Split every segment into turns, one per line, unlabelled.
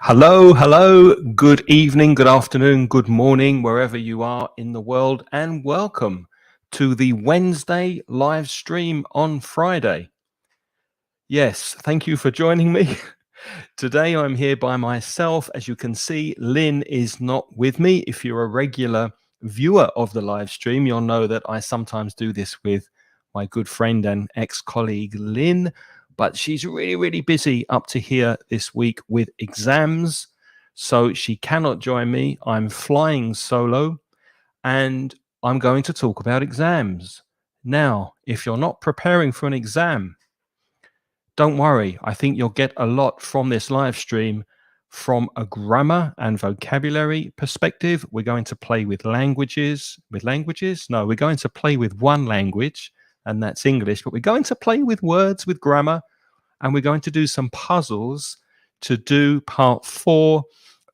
Hello, hello, good evening, good afternoon, good morning, wherever you are in the world, and welcome to the Wednesday live stream on Friday. Yes, thank you for joining me. Today I'm here by myself. As you can see, Lynn is not with me. If you're a regular viewer of the live stream, you'll know that I sometimes do this with my good friend and ex-colleague Lynn, but she's really busy up to here this week with exams, so she cannot join me. I'm flying solo and I'm going to talk about exams. Now, if you're not preparing for an exam, don't worry. I think you'll get a lot from this live stream from a grammar and vocabulary perspective. We're going to play with languages. No, we're going to play with one language, and that's English, but we're going to play with words, with grammar, and we're going to do some puzzles to do part 4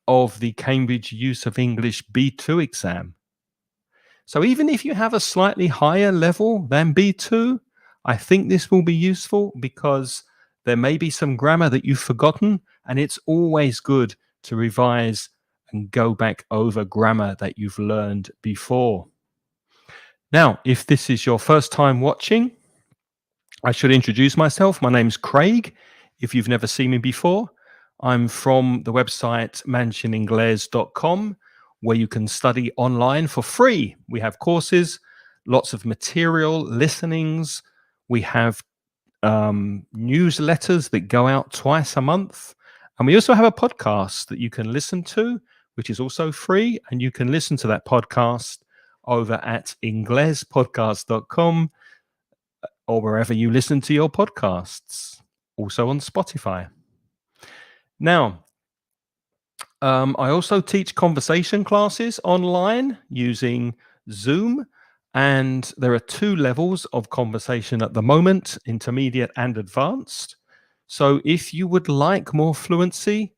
of the Cambridge Use of English B2 exam. So even if you have a slightly higher level than B2, I think this will be useful because there may be some grammar that you've forgotten, and it's always good to revise and go back over grammar that you've learned before. Now, if this is your first time watching, I should introduce myself. My name's Craig. If you've never seen me before, I'm from the website mansioningles.com, where you can study online for free. We have courses, lots of material, listenings. We have newsletters that go out twice a month. And we also have a podcast that you can listen to, which is also free. And you can listen to that podcast over at inglespodcast.com or wherever you listen to your podcasts, also on Spotify. Now, I also teach conversation classes online using Zoom. And there are 2 levels of conversation at the moment, intermediate and advanced. So if you would like more fluency,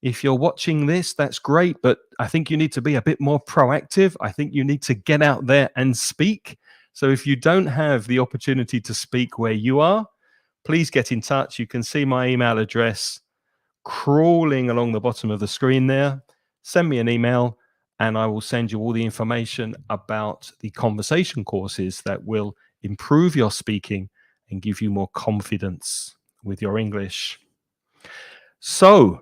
if you're watching this, that's great. But I think you need to be a bit more proactive. I think you need to get out there and speak. So if you don't have the opportunity to speak where you are, please get in touch. You can see my email address crawling along the bottom of the screen there. Send me an email, and I will send you all the information about the conversation courses that will improve your speaking and give you more confidence with your English. So,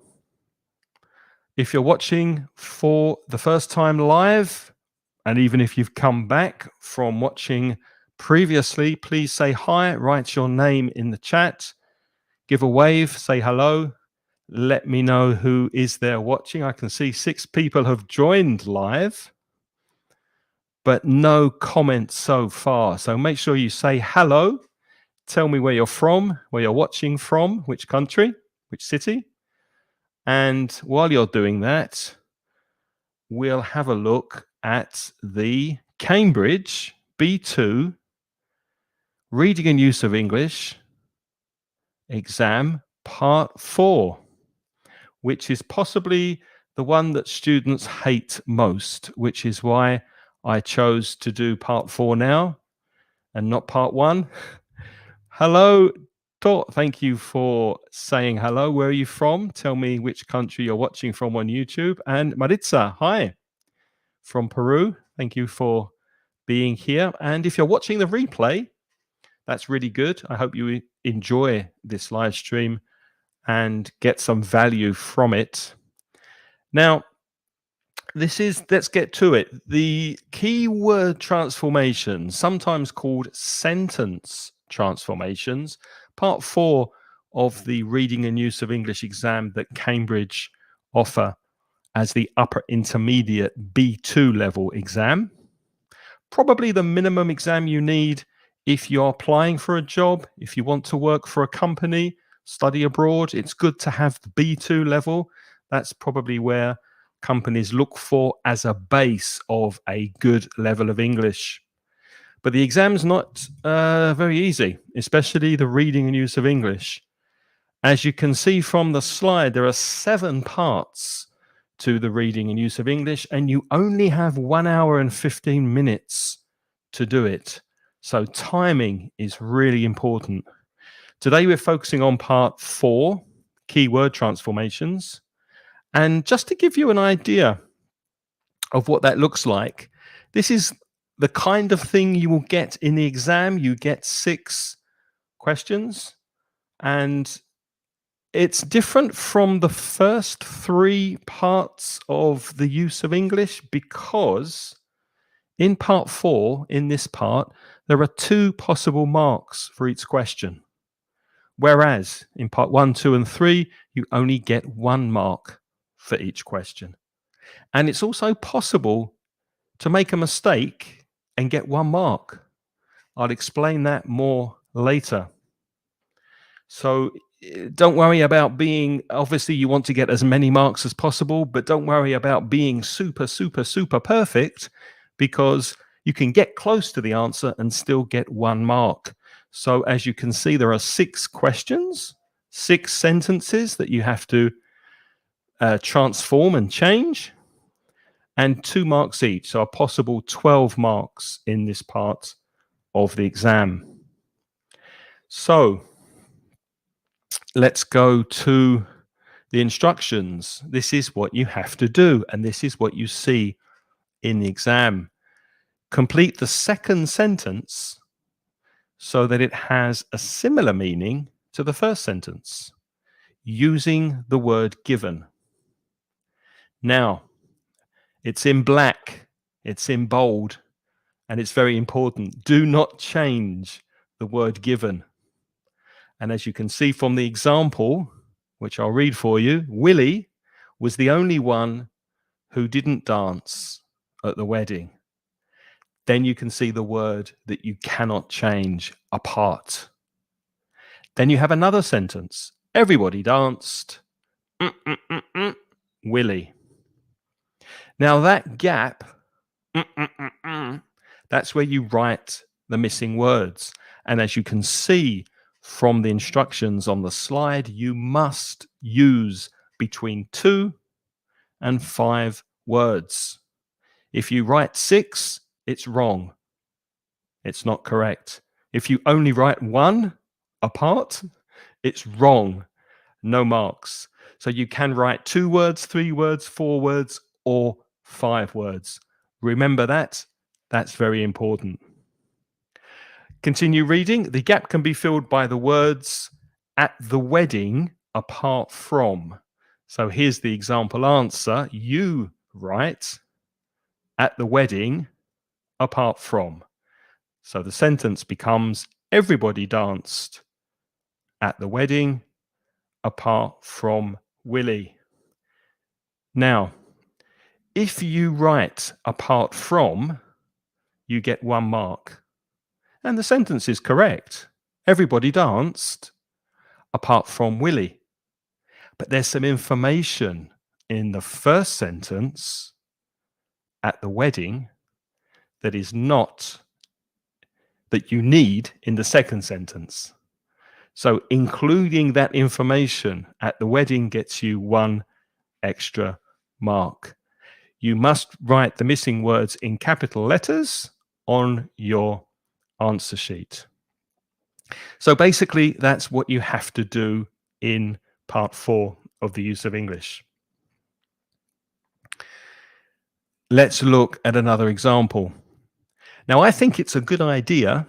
if you're watching for the first time live, and even if you've come back from watching previously, please say hi, write your name in the chat, give a wave, say hello. Let me know who is there watching. I can see 6 people have joined live, but no comments so far. So make sure you say hello. Tell me where you're from, where you're watching from, which country, which city. And while you're doing that, we'll have a look at the Cambridge B2 Reading and Use of English exam part 4. Which is possibly the one that students hate most, which is why I chose to do part 4 now and not part 1. Hello, Tot. Thank you for saying hello. Where are you from? Tell me which country you're watching from on YouTube. And Maritza, hi, from Peru. Thank you for being here. And if you're watching the replay, that's really good. I hope you enjoy this live stream and get some value from it. Now, let's get to it. The keyword transformations, sometimes called sentence transformations, part 4 of the Reading and Use of English exam that Cambridge offer as the upper intermediate B2 level exam. Probably the minimum exam you need if you're applying for a job, if you want to work for a company, study abroad. It's good to have the B2 level. That's probably where companies look for as a base of a good level of English. But the exam's not very easy, especially the Reading and Use of English. As you can see from the slide, there are 7 parts to the Reading and Use of English, and you only have 1 hour and 15 minutes to do it. So timing is really important. Today we're focusing on part 4, keyword transformations. And just to give you an idea of what that looks like, this is the kind of thing you will get in the exam. You get 6 questions, and it's different from the first 3 parts of the use of English because in part 4, in this part, there are 2 possible marks for each question. Whereas in part 1, 2, and 3, you only get 1 mark for each question. And it's also possible to make a mistake and get 1 mark. I'll explain that more later. So don't worry about being, obviously, you want to get as many marks as possible, but don't worry about being super, super, super perfect because you can get close to the answer and still get 1 mark. So as you can see, there are 6 questions, 6 sentences that you have to transform and change, and 2 marks each. So a possible 12 marks in this part of the exam. So let's go to the instructions. This is what you have to do, and this is what you see in the exam. Complete the second sentence so that it has a similar meaning to the first sentence, using the word given. Now, it's in black, it's in bold, and it's very important. Do not change the word given. And as you can see from the example, which I'll read for you, Willie was the only one who didn't dance at the wedding. Then you can see the word that you cannot change, apart. Then you have another sentence. Everybody danced. Willie. Now that gap, that's where you write the missing words. And as you can see from the instructions on the slide, you must use between 2 and 5 words. If you write 6, it's wrong. It's not correct. If you only write 1 apart, it's wrong. No marks. So you can write 2 words, 3 words, 4 words, or 5 words. Remember that. That's very important. Continue reading. The gap can be filled by the words at the wedding apart from. So here's the example answer. You write at the wedding apart from. So the sentence becomes everybody danced at the wedding apart from Willie. Now, if you write apart from, you get 1 mark. And the sentence is correct. Everybody danced apart from Willie. But there's some information in the first sentence at the wedding that is not, that you need in the second sentence. So including that information at the wedding gets you 1 extra mark. You must write the missing words in capital letters on your answer sheet. So basically, that's what you have to do in part 4 of the use of English. Let's look at another example. Now, I think it's a good idea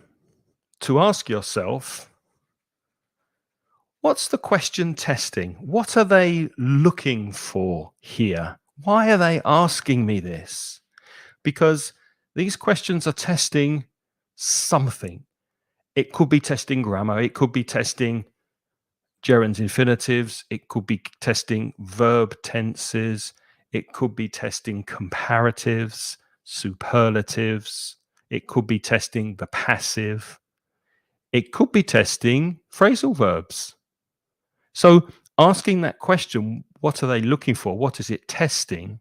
to ask yourself, what's the question testing? What are they looking for here? Why are they asking me this? Because these questions are testing something. It could be testing grammar. It could be testing gerunds, infinitives. It could be testing verb tenses. It could be testing comparatives, superlatives. It could be testing the passive. It could be testing phrasal verbs. So asking that question, what are they looking for? What is it testing?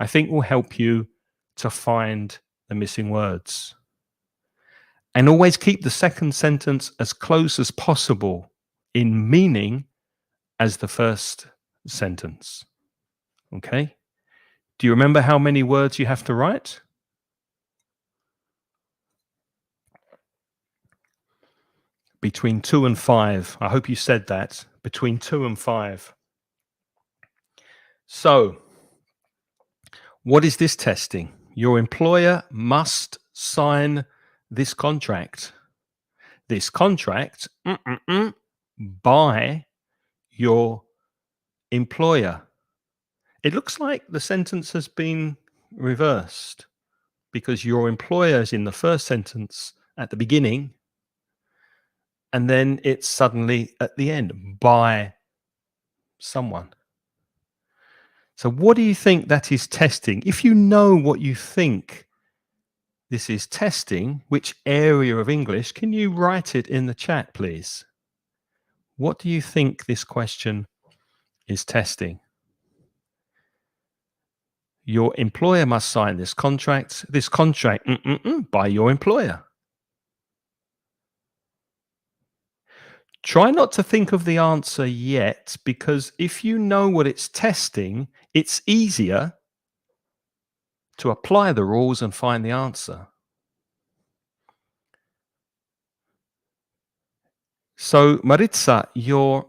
I think will help you to find the missing words. And always keep the second sentence as close as possible in meaning as the first sentence. Okay? Do you remember how many words you have to write? Between 2 and 5. I hope you said that. Between 2 and 5. So, what is this testing? Your employer must sign this contract. This contract by your employer. It looks like the sentence has been reversed because your employer is in the first sentence at the beginning, and then it's suddenly at the end by someone. So, what do you think that is testing? If you know what you think this is testing, which area of English, can you write it in the chat, please? What do you think this question is testing? Your employer must sign this contract by your employer. Try not to think of the answer yet, because if you know what it's testing, it's easier to apply the rules and find the answer. So, Maritza, you're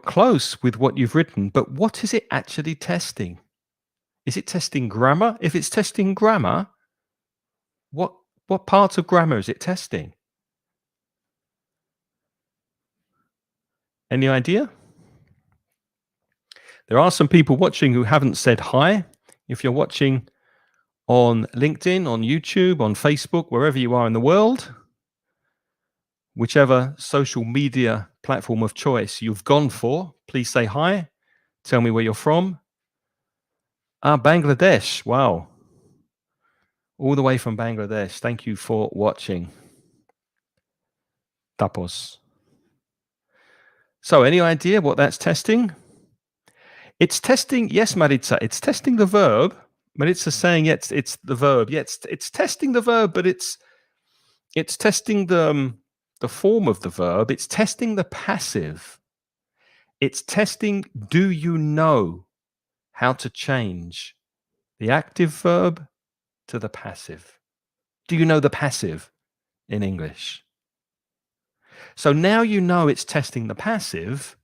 close with what you've written, but what is it actually testing? Is it testing grammar? If it's testing grammar, what part of grammar is it testing? Any idea? There are some people watching who haven't said hi. If you're watching on LinkedIn, on YouTube, on Facebook, wherever you are in the world, whichever social media platform of choice you've gone for, please say hi. Tell me where you're from. Bangladesh. Wow. All the way from Bangladesh. Thank you for watching. Tapos. So, any idea what that's testing? It's testing, yes, Maritza, it's testing the verb. Maritza's saying, yes, it's the verb. Yes, it's testing the verb, but it's testing the form of the verb. It's testing the passive. It's testing, do you know how to change the active verb to the passive? Do you know the passive in English? So now you know it's testing the passive.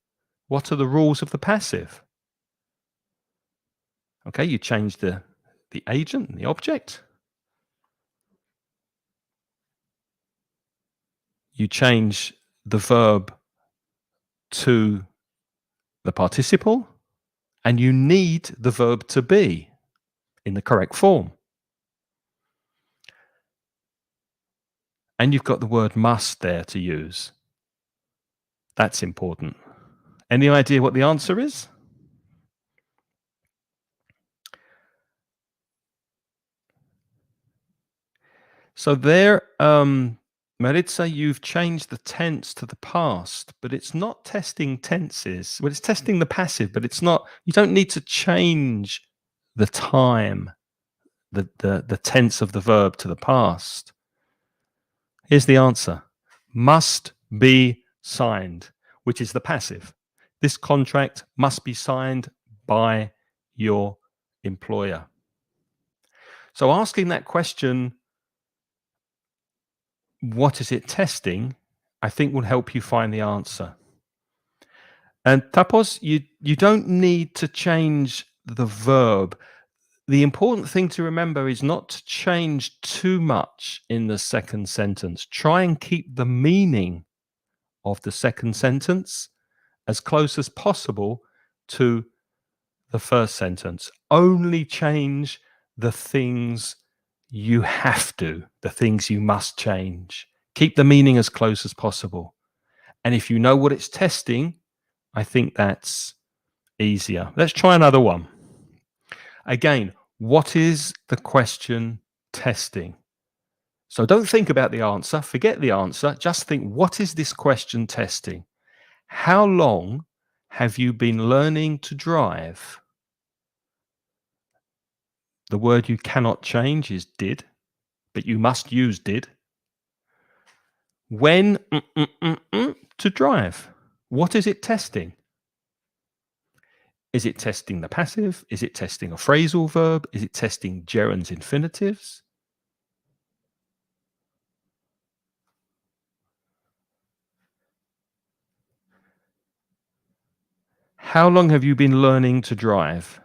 What are the rules of the passive? Okay, you change the agent and the object. You change the verb to the participle, and you need the verb to be in the correct form. And you've got the word must there to use. That's important. Any idea what the answer is? So there, Maritza, you've changed the tense to the past, but it's not testing tenses. Well, it's testing the passive, but it's not. You don't need to change the time, the tense of the verb to the past. Here's the answer. Must be signed, which is the passive. This contract must be signed by your employer. So asking that question, what is it testing, I think will help you find the answer. And Tapos, you don't need to change the verb. The important thing to remember is not to change too much in the second sentence. Try and keep the meaning of the second sentence as close as possible to the first sentence. Only change the things you have to, the things you must change. Keep the meaning as close as possible. And if you know what it's testing, I think that's easier. Let's try another one. Again, what is the question testing? So don't think about the answer, forget the answer, just think, what is this question testing? How long have you been learning to drive? The word you cannot change is did, but you must use did. When to drive? What is it testing? Is it testing the passive? Is it testing a phrasal verb? Is it testing gerunds infinitives? How long have you been learning to drive?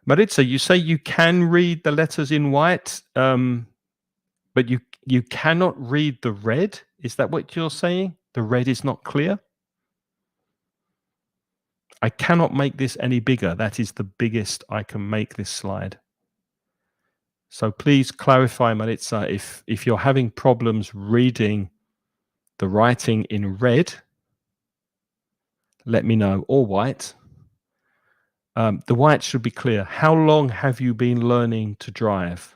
Maritza, you say you can read the letters in white, but you cannot read the red? Is that what you're saying? The red is not clear? I cannot make this any bigger. That is the biggest I can make this slide. So please clarify, Maritza, if you're having problems reading the writing in red, let me know, or white. The white should be clear. How long have you been learning to drive?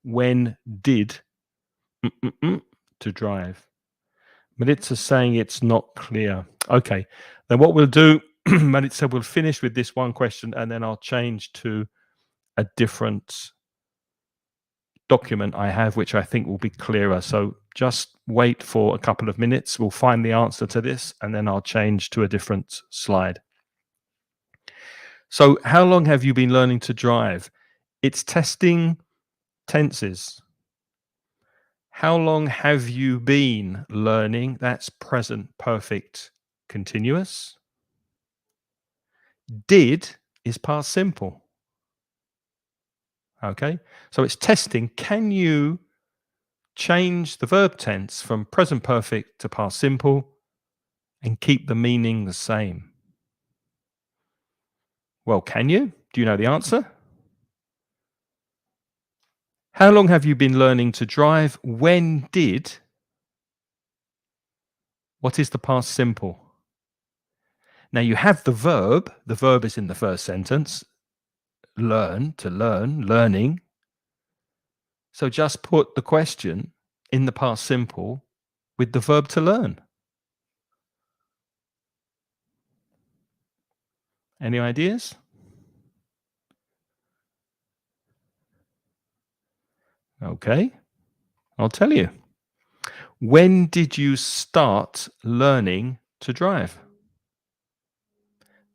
When did to drive? Maritza's saying it's not clear. Okay, then what we'll do, Maritza, we'll finish with this one question and then I'll change to a different document I have, which I think will be clearer. So just wait for a couple of minutes. We'll find the answer to this and then I'll change to a different slide. So how long have you been learning to drive? It's testing tenses. How long have you been learning? That's present perfect continuous. Did is past simple. Okay, so it's testing. Can you change the verb tense from present perfect to past simple and keep the meaning the same? Well, can you? Do you know the answer? How long have you been learning to drive? When did? What is the past simple? Now you have the verb. The verb is in the first sentence. Learn, to learn, learning. So just put the question in the past simple with the verb to learn. Any ideas? Okay, I'll tell you. When did you start learning to drive?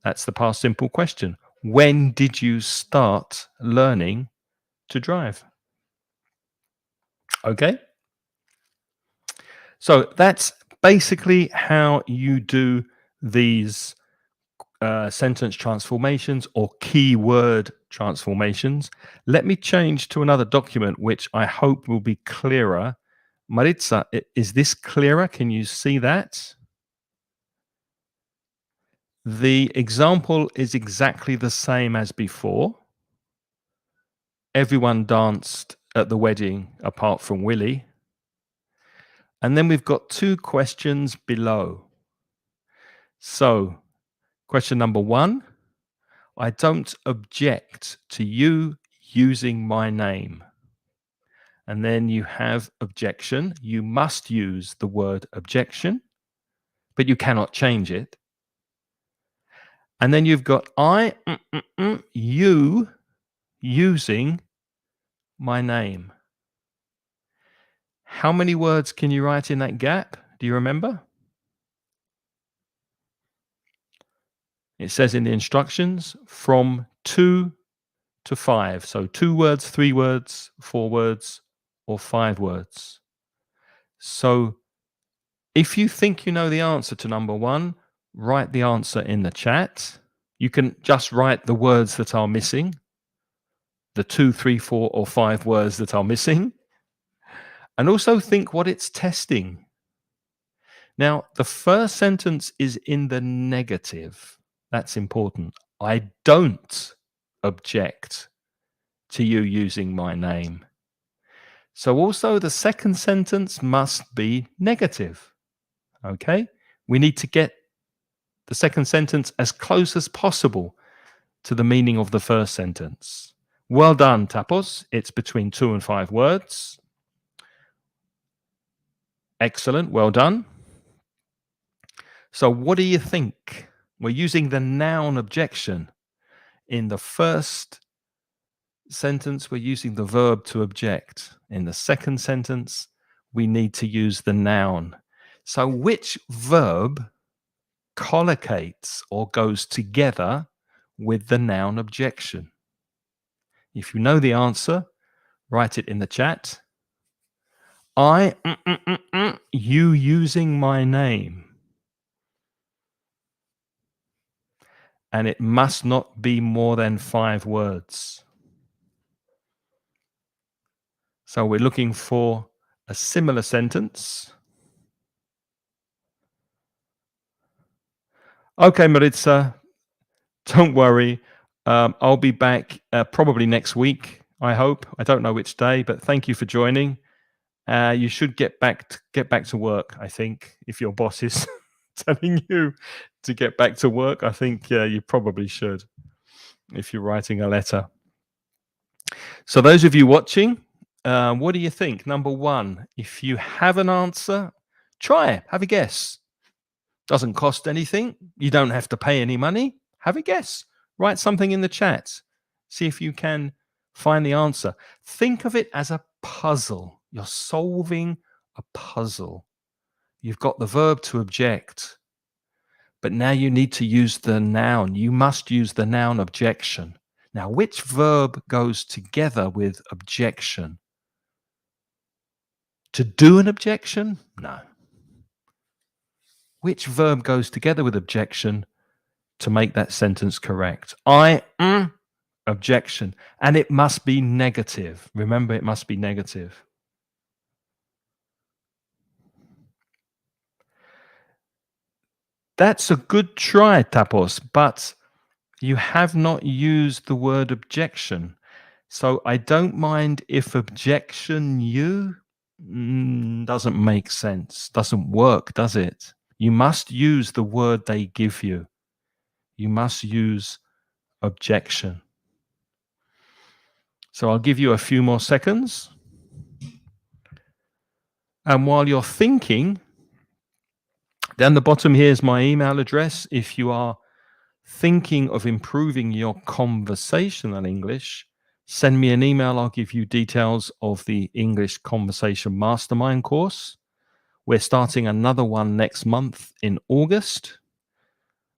That's the past simple question. When did you start learning to drive? Okay. So that's basically how you do these sentence transformations or keyword transformations. Let me change to another document, which I hope will be clearer. Maritza, is this clearer? Can you see that? The example is exactly the same as before. Everyone danced at the wedding apart from Willie. And then we've got two questions below. So, question number one, I don't object to you using my name. And then you have objection. You must use the word objection, but you cannot change it. And then you've got you using my name. How many words can you write in that gap? Do you remember? It says in the instructions from 2 to 5. So 2 words, 3 words, 4 words, or 5 words. So if you think you know the answer to number 1, write the answer in the chat. You can just write the words that are missing, the 2, 3, 4, or 5 words that are missing, and also think what it's testing. Now, the first sentence is in the negative. That's important. I don't object to you using my name. So also the second sentence must be negative. Okay? We need to get the second sentence as close as possible to the meaning of the first sentence. Well done, Tapos. It's between 2 and 5 words. Excellent. Well done. So what do you think? We're using the noun objection. In the first sentence, we're using the verb to object. In the second sentence, we need to use the noun. So which verb collocates or goes together with the noun objection? If you know the answer, write it in the chat. You using my name. and it must not be more than 5 words. So we're looking for a similar sentence. Okay, Maritza, don't worry. I'll be back probably next week, I hope. I don't know which day, but thank you for joining. You should get back to work, I think, if your boss is telling you to get back to work. I think you probably should if you're writing a letter. So those of you watching, what do you think? Number one, if you have an answer, try it. Have a guess. Doesn't cost anything. You don't have to pay any money. Have a guess. Write something in the chat. See if you can find the answer. Think of it as a puzzle. You're solving a puzzle. You've got the verb to object, but now you need to use the noun. You must use the noun objection. Now, which verb goes together with objection? To do an objection? No. Which verb goes together with objection to make that sentence correct? Objection. And it must be negative. Remember, it must be negative. That's a good try, Tapos, but you have not used the word objection. So I don't mind if objection you doesn't make sense, doesn't work, does it? You must use the word they give you. You must use objection. So I'll give you a few more seconds. And while you're thinking, down the bottom here is my email address. If you are thinking of improving your conversational English, send me an email. I'll give you details of the English Conversation Mastermind course. We're starting another one next month in August.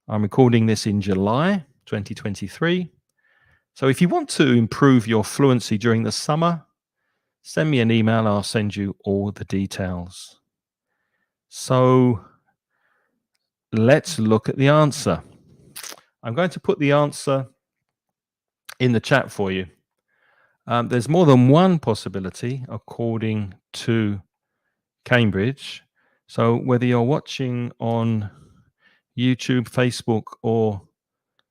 I'm recording this in July 2023. So if you want to improve your fluency during the summer, send me an email. I'll send you all the details. So let's look at the answer. I'm going to put the answer in the chat for you. There's more than one possibility according to Cambridge. So whether you're watching on YouTube, Facebook, or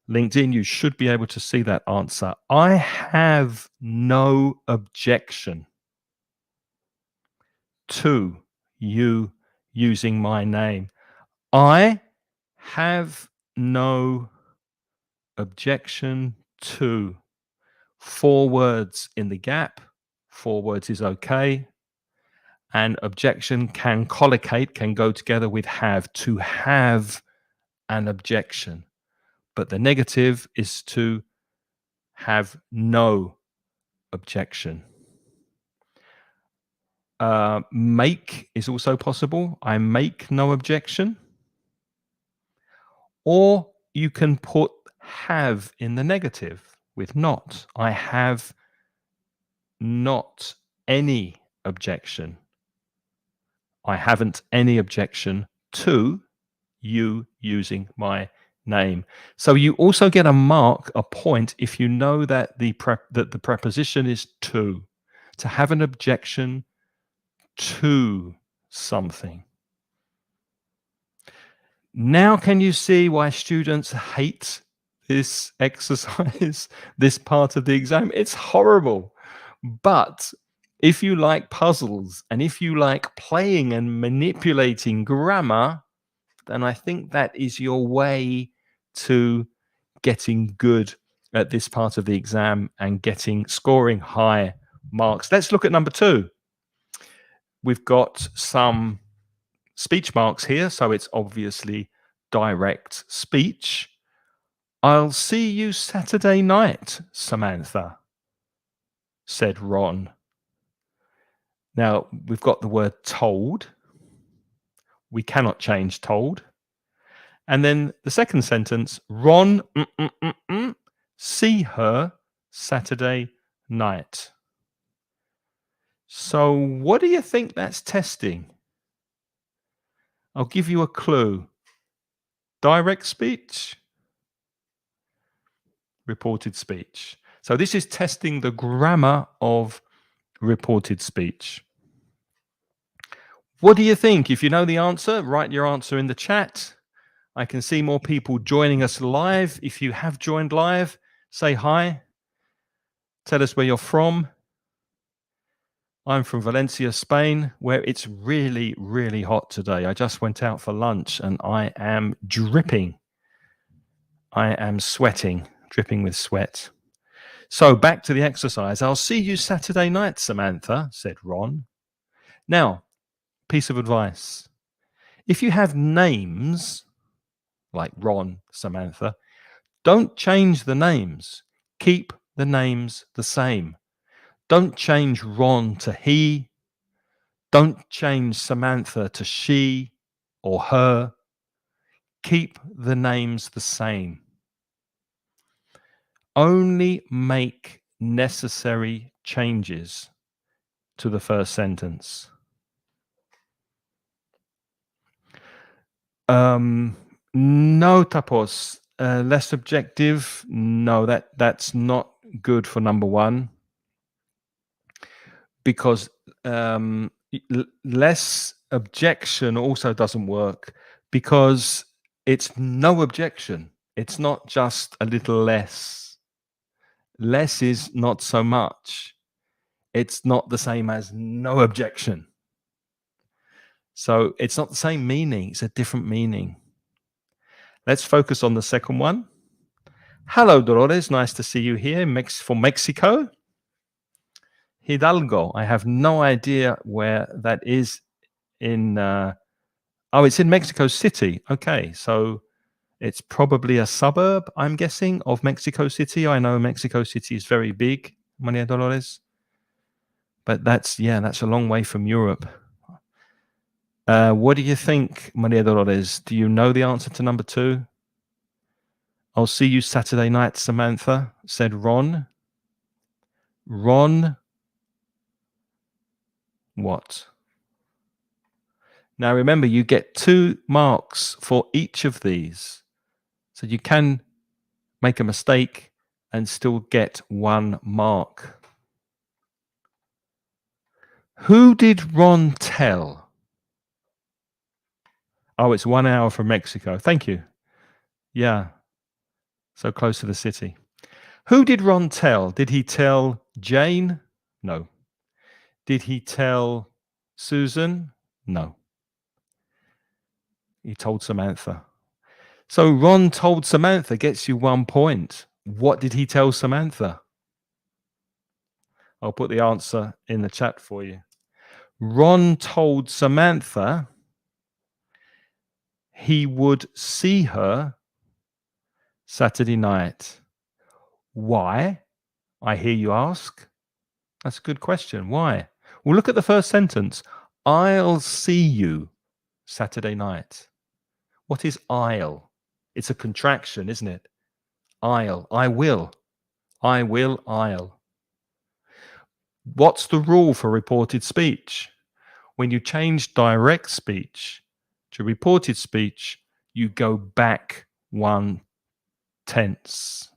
LinkedIn, you should be able to see that answer. I have no objection to you using my name. I have no objection to. 4 words in the gap. 4 words is okay. And objection can collocate, can go together with have. To have an objection. But the negative is to have no objection. Make is also possible. I make no objection. Or you can put have in the negative with not. I have not any objection. I haven't any objection to you using my name. So you also get a mark, a point, if you know that the preposition is to have an objection to something. Now can you see why students hate this exercise, this part of the exam? It's horrible. But if you like puzzles and if you like playing and manipulating grammar, then I think that is your way to getting good at this part of the exam and scoring high marks. Let's look at number 2. We've got some speech marks here, so it's obviously direct speech. I'll see you Saturday night, Samantha, said Ron. Now, we've got the word told. We cannot change told. And then the second sentence, Ron, see her Saturday night. So what do you think that's testing? I'll give you a clue. Direct speech, reported speech. So this is testing the grammar of reported speech. What do you think? If you know the answer, write your answer in the chat. I can see more people joining us live. If you have joined live, say hi. Tell us where you're from. I'm from Valencia, Spain, where it's really, really hot today. I just went out for lunch and I am dripping. I am sweating, dripping with sweat. So back to the exercise. I'll see you Saturday night, Samantha, said Ron. Now, piece of advice. If you have names like Ron, Samantha, don't change the names. Keep the names the same. Don't change Ron to he. Don't change Samantha to she or her. Keep the names the same. Only make necessary changes to the first sentence. No, Tapos. Less objective. No, that's not good for number one. Because less objection also doesn't work because it's no objection. It's not just a little less. Less is not so much. It's not the same as no objection. So it's not the same meaning. It's a different meaning. Let's focus on the second one. Hello, Dolores. Nice to see you here from Mexico. Hidalgo. I have no idea where that is in. It's in Mexico City. Okay, so it's probably a suburb, I'm guessing, of Mexico City. I know Mexico City is very big, Maria Dolores. But that's a long way from Europe. What do you think, Maria Dolores? Do you know the answer to number 2? I'll see you Saturday night, Samantha, said Ron. Ron, what? Now remember, you get 2 marks for each of these. So you can make a mistake and still get 1 mark. Who did Ron tell? Oh, it's 1 hour from Mexico. Thank you. Yeah. So close to the city. Who did Ron tell? Did he tell Jane? No. Did he tell Susan? No. He told Samantha. So Ron told Samantha gets you 1 point. What did he tell Samantha? I'll put the answer in the chat for you. Ron told Samantha he would see her Saturday night. Why? I hear you ask. That's a good question. Why? Well, look at the first sentence. I'll see you Saturday night. What is I'll? It's a contraction, isn't it? I'll. I will. I will. I'll. What's the rule for reported speech? When you change direct speech to reported speech, you go back 1 tense.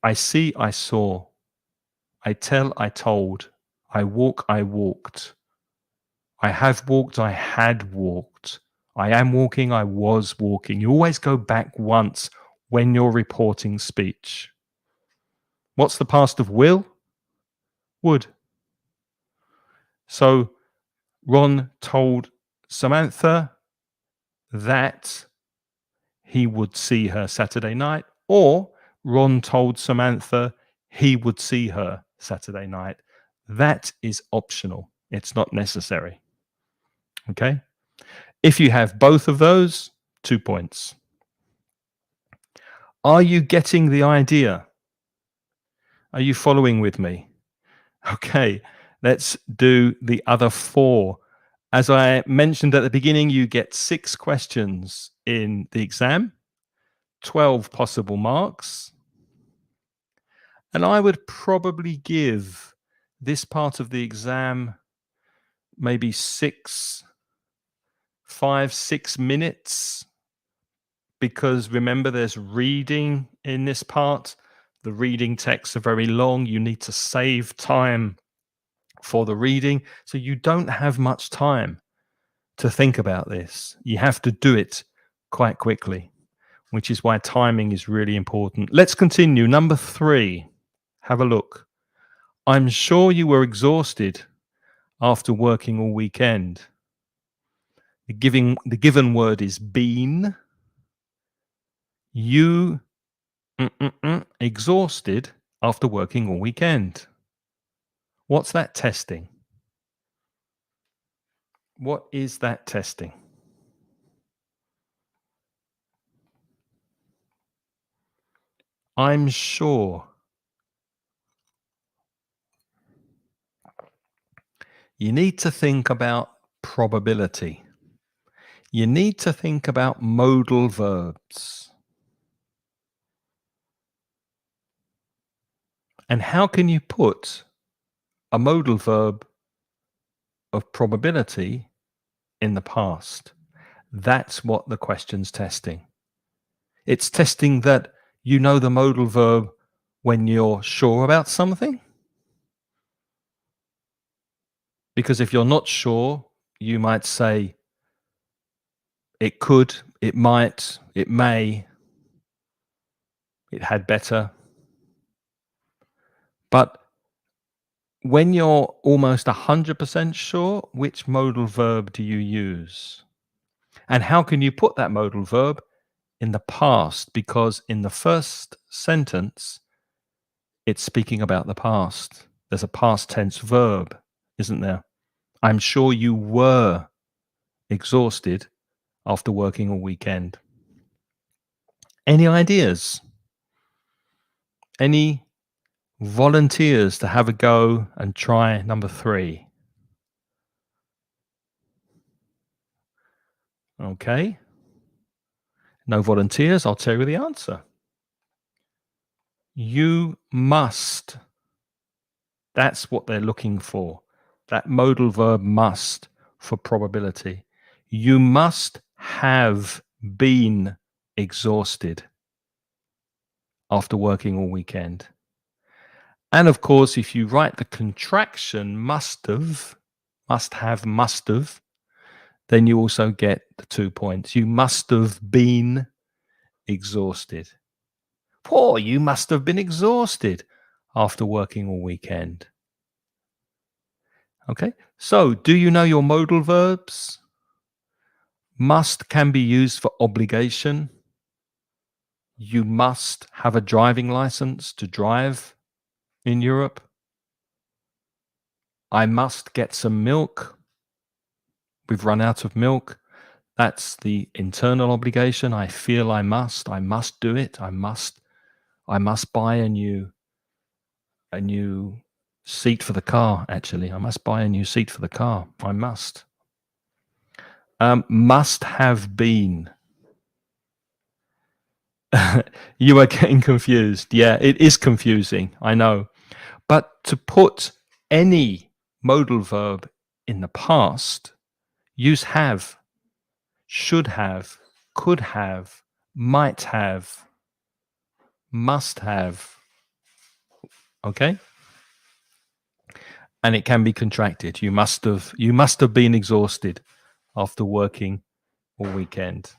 I see, I saw. I tell, I told. I walk, I walked. I have walked, I had walked. I am walking, I was walking. You always go back once when you're reporting speech. What's the past of will? Would. So Ron told Samantha that he would see her Saturday night, or Ron told Samantha he would see her Saturday night. That is optional. It's not necessary. Okay? If you have both of those, 2 points. Are you getting the idea? Are you following with me? Okay, let's do the other 4. As I mentioned at the beginning, you get 6 questions in the exam, 12 possible marks. And I would probably give this part of the exam maybe 5, 6 minutes because remember there's reading in this part. The reading texts are very long. You need to save time for the reading. So you don't have much time to think about this. You have to do it quite quickly, which is why timing is really important. Let's continue. Number 3. Have a look. I'm sure you were exhausted after working all weekend. The given word is been. You exhausted after working all weekend. What's that testing? What is that testing? I'm sure. You need to think about probability. You need to think about modal verbs. And how can you put a modal verb of probability in the past? That's what the question's testing. It's testing that you know the modal verb when you're sure about something. Because if you're not sure, you might say it could, it might, it may, it had better. But when you're almost 100% sure, which modal verb do you use? And how can you put that modal verb in the past? Because in the first sentence, it's speaking about the past. There's a past tense verb, isn't there? I'm sure you were exhausted after working all weekend. Any ideas? Any volunteers to have a go and try number 3? Okay. No volunteers. I'll tell you the answer. You must. That's what they're looking for. That modal verb must for probability. You must have been exhausted after working all weekend. And of course, if you write the contraction must have, then you also get the 2 points. You must have been exhausted. Poor, you must have been exhausted after working all weekend. Okay, so do you know your modal verbs? Must can be used for obligation. You must have a driving license to drive in Europe. I must get some milk. We've run out of milk. That's the internal obligation. I feel I must do it. I must buy a new seat for the car, actually. I must buy a new seat for the car. I must. Must have been. You are getting confused. Yeah, it is confusing. I know. But to put any modal verb in the past, use have, should have, could have, might have, must have. Okay? And it can be contracted. You must have been exhausted after working all weekend.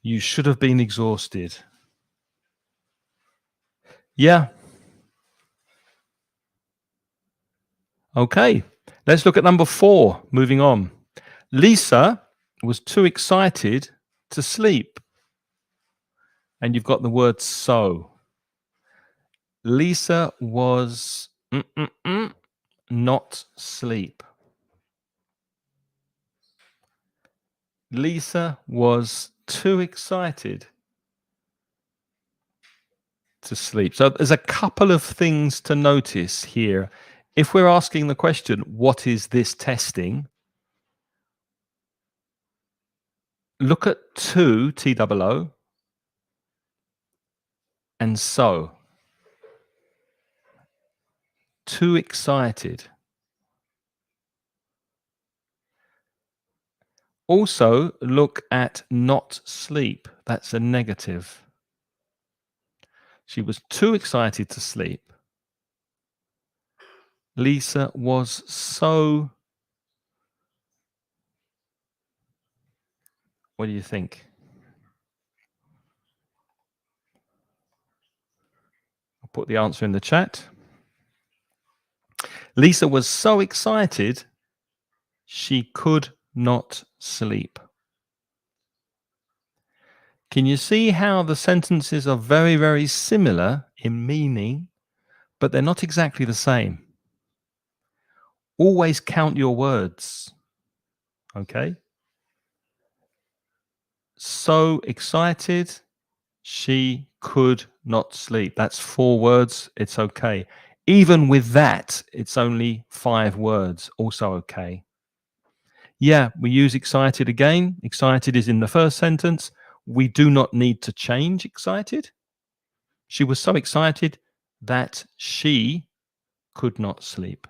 You should have been exhausted. Yeah. Okay. Let's look at number 4. Moving on. Lisa was too excited to sleep. And you've got the word so. Lisa was not sleep. Lisa was too excited to sleep. So there's a couple of things to notice here. If we're asking the question, what is this testing? Look at to, T-O-O, and so. Too excited. Also, look at not sleep. That's a negative. She was too excited to sleep. Lisa was so... What do you think? I'll put the answer in the chat. Lisa was so excited she could not sleep. Can you see how the sentences are very, very similar in meaning, but they're not exactly the same? Always count your words. Okay? So excited she could not sleep. That's 4 words. It's okay. Even with that, it's only 5 words. Also okay. Yeah, we use excited again. Excited is in the first sentence. We do not need to change excited. She was so excited that she could not sleep.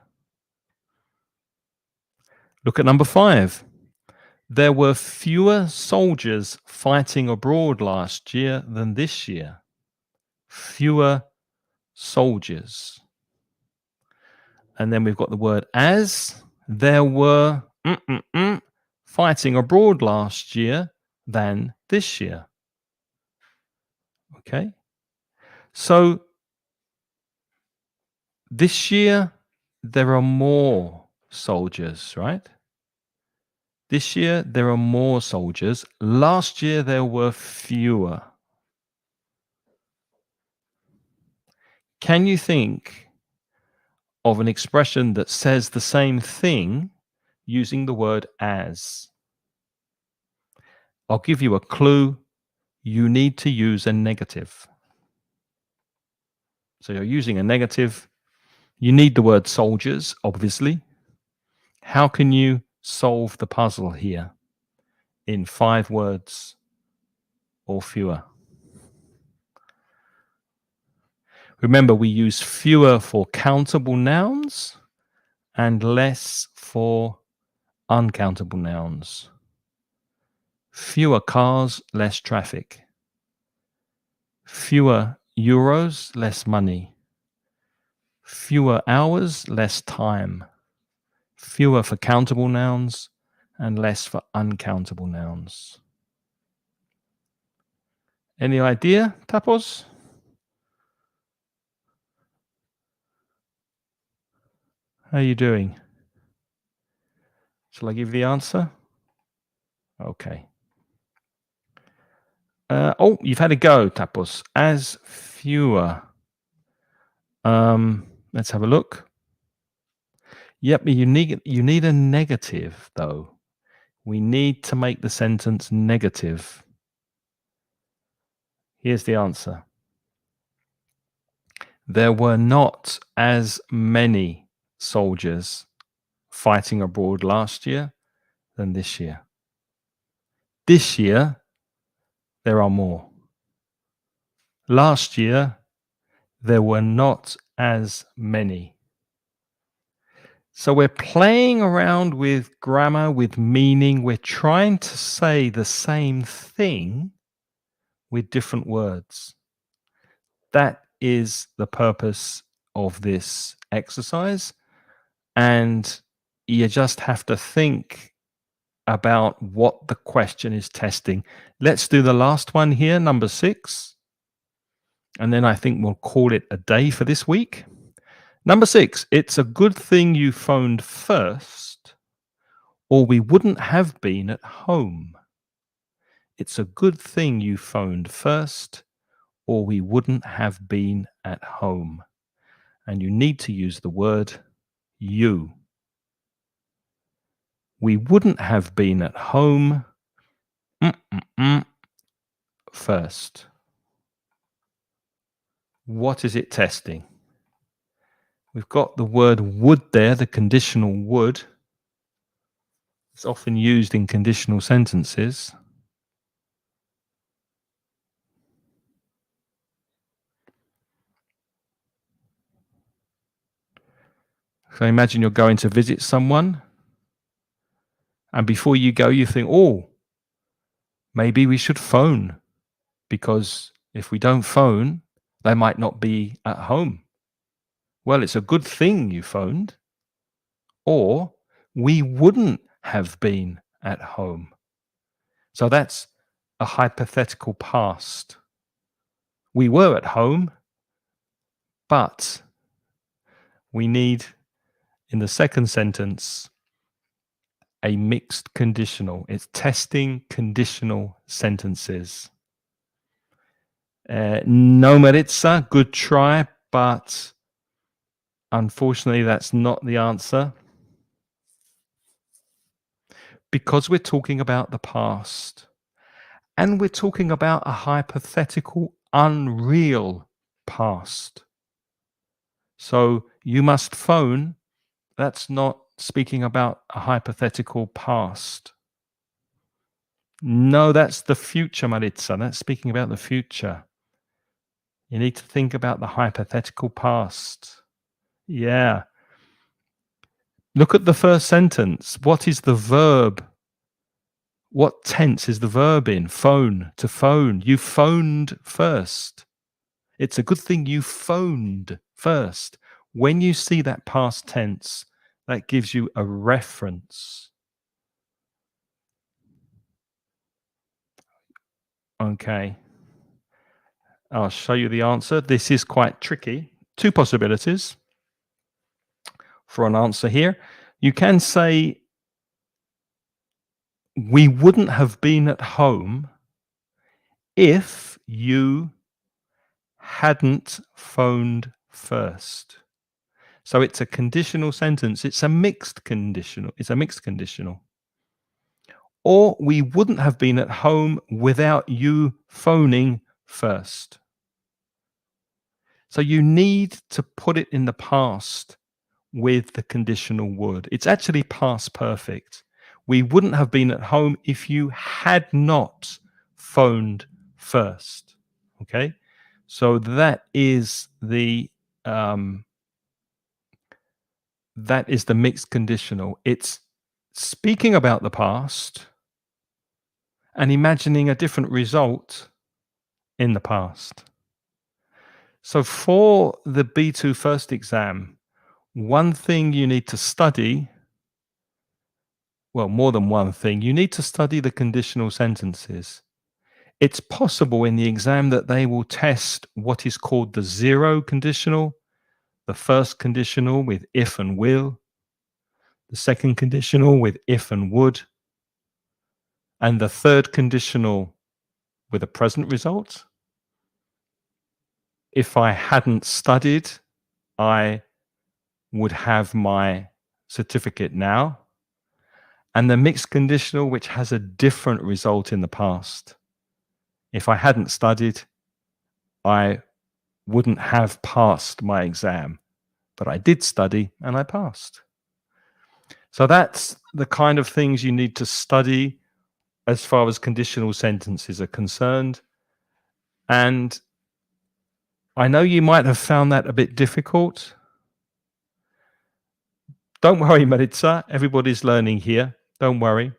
Look at number 5. There were fewer soldiers fighting abroad last year than this year. Fewer soldiers. And then we've got the word as. There were fighting abroad last year than this year. Okay. So this year there are more soldiers, right? This year there are more soldiers. Last year there were fewer. Can you think of an expression that says the same thing using the word as? I'll give you a clue. You need to use a negative. So you're using a negative. You need the word soldiers, obviously. How can you solve the puzzle here in 5 words or fewer? Remember, we use fewer for countable nouns and less for uncountable nouns. Fewer cars, less traffic. Fewer euros, less money. Fewer hours, less time. Fewer for countable nouns and less for uncountable nouns. Any idea, Tapos? How are you doing? Shall I give the answer? Okay. Oh, you've had a go, Tapos. As fewer. Let's have a look. Yep, you need a negative, though. We need to make the sentence negative. Here's the answer. There were not as many soldiers fighting abroad last year than this year. This year, there are more. Last year, there were not as many. So we're playing around with grammar, with meaning. We're trying to say the same thing with different words. That is the purpose of this exercise. And you just have to think about what the question is testing. Let's do the last one here, number 6. And then I think we'll call it a day for this week. Number 6, it's a good thing you phoned first, or we wouldn't have been at home. It's a good thing you phoned first, or we wouldn't have been at home. And you need to use the word you. We wouldn't have been at home first. What is it testing? We've got the word would there, the conditional would. It's often used in conditional sentences. So imagine you're going to visit someone And before you go, you think, oh, maybe we should phone, because if we don't phone, they might not be at home. Well, it's a good thing you phoned, or we wouldn't have been at home. So that's a hypothetical past. We were at home, but we need, in the second sentence, a mixed conditional. It's testing conditional sentences. No, Maritza, good try, but unfortunately that's not the answer, because we're talking about the past, and we're talking about a hypothetical, unreal past. So you must phone. That's not speaking about a hypothetical past. No, that's the future, Maritza. That's speaking about the future. You need to think about the hypothetical past. Yeah. Look at the first sentence. What is the verb? What tense is the verb in? Phone, to phone. You phoned first. It's a good thing you phoned first. When you see that past tense, that gives you a reference. Okay. I'll show you the answer. This is quite tricky. Two possibilities for an answer here. You can say, we wouldn't have been at home if you hadn't phoned first. So it's a conditional sentence. It's a mixed conditional. Or we wouldn't have been at home without you phoning first. So you need to put it in the past with the conditional word. It's actually past perfect. We wouldn't have been at home if you had not phoned first. Okay? So that is the mixed conditional. It's speaking about the past and imagining a different result in the past. So for the B2 first exam, one thing you need to study, well, more than one thing, you need to study the conditional sentences. It's possible in the exam that they will test what is called the zero conditional, the first conditional with if and will, the second conditional with if and would, and the third conditional with a present result. If I hadn't studied, I would have my certificate now. And the mixed conditional, which has a different result in the past. If I hadn't studied, I wouldn't have passed my exam, but I did study and I passed. So that's the kind of things you need to study as far as conditional sentences are concerned. And I know you might have found that a bit difficult. Don't worry, Maritza. Everybody's learning here. Don't worry.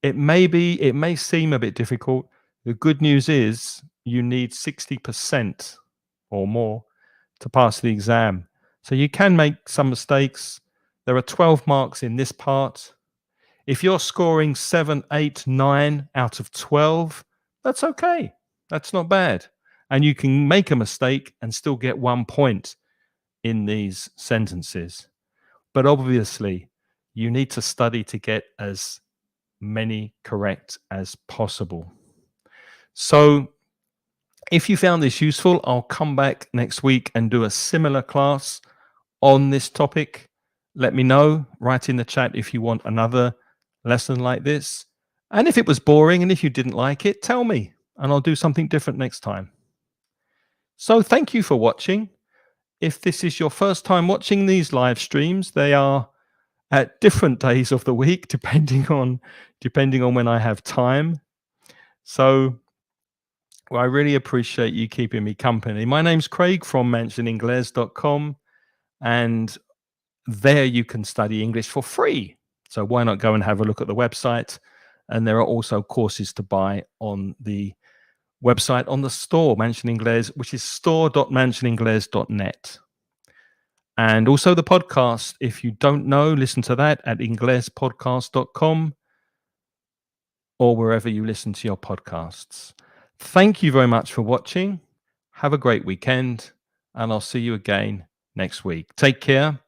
It may seem a bit difficult. The good news is you need 60% or more to pass the exam. So you can make some mistakes. There are 12 marks in this part. If you're scoring 7, 8, 9 out of 12, that's okay. That's not bad. And you can make a mistake and still get 1 point in these sentences. But obviously, you need to study to get as many correct as possible. So if you found this useful, I'll come back next week and do a similar class on this topic. Let me know. Write in the chat if you want another lesson like this. And if it was boring and if you didn't like it, tell me and I'll do something different next time. So thank you for watching. If this is your first time watching these live streams, they are at different days of the week, depending on when I have time. So I really appreciate you keeping me company. My name's Craig from mentioningles.com, and there you can study English for free. So why not go and have a look at the website? And there are also courses to buy on the website on the store, Mansion Inglés, which is store.mansioningles.net. And also the podcast. If you don't know, listen to that at inglespodcast.com or wherever you listen to your podcasts. Thank you very much for watching. Have a great weekend, and I'll see you again next week. Take care.